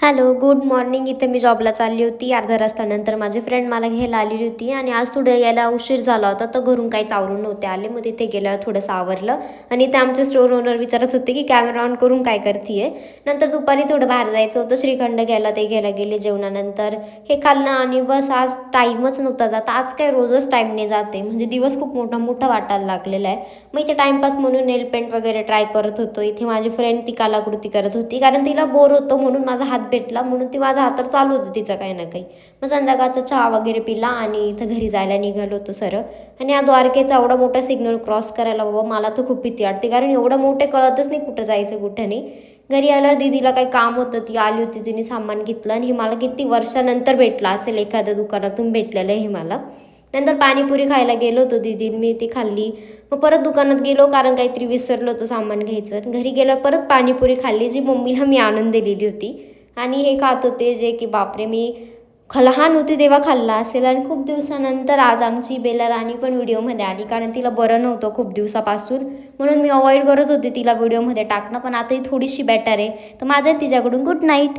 Hello, good morning. इथे मी जॉबला चालली होती. अर्ध्या रस्त्यानंतर माझी फ्रेंड मला घ्यायला आलेली होती आणि आज थोडं यायला उशीर झाला होता, तर घरून काहीच आवरून नव्हते आले. मग तिथे गेल्यावर थोडंसं आवरलं आणि ते आमचे स्टोर ओनर विचारत होते की कॅमेरा ऑन करून काय करते. नंतर दुपारी थोडं बाहेर जायचं होतं, श्रीखंड घ्यायला. ते घ्यायला गेले. जेवणानंतर हे खाल्लं आणि बस आज टाईमच नव्हता जात. आज काय रोजच टाईमने जाते, म्हणजे दिवस खूप मोठा मोठा वाटायला लागलेला आहे. मग इथे टाईमपास म्हणून नेल पेंट वगैरे ट्राय करत होतो. इथे माझी फ्रेंड ती कलाकृती करत होती, कारण तिला बोर होतं म्हणून माझा हात भेटला, म्हणून ती माझा हातात चालू होतं तिचं काही ना काही. मग संध्याकाळचा चहा वगैरे पिला आणि इथं घरी जायला निघालो होतो सरळ. आणि या द्वारकेचा एवढा मोठा सिग्नल क्रॉस करायला बाबा मला तर खूप भीती वाटते, कारण एवढं मोठे कळतच नाही कुठं जायचं कुठं नाही. घरी आल्यावर दीदीला काही काम होतं, ती आली होती, तिने सामान घेतलं आणि हे मला किती वर्षानंतर भेटलं असेल, एखाद्या दुकानातून भेटलेलं आहे हे मला. नंतर पाणीपुरी खायला गेलो होतो दीदीन मी, ती खाल्ली. मग परत दुकानात गेलो, कारण काहीतरी विसरलो होतं सामान घ्यायचं. घरी गेल्यावर परत पाणीपुरी खाल्ली, जी मम्मीला मी आणून दिलेली होती. आणि हे खात होते, जे की बापरे, मी लहान होती तेव्हा खाल्ला असेल. आणि खूप दिवसानंतर आज आमची बेला राणी पण व्हिडिओमध्ये आली, कारण तिला बरं नव्हतं खूप दिवसापासून, म्हणून मी अवॉइड करत होते तिला व्हिडिओमध्ये टाकणं. पण आता ही थोडीशी बेटर आहे, तर माझं तिच्याकडून गुड नाईट.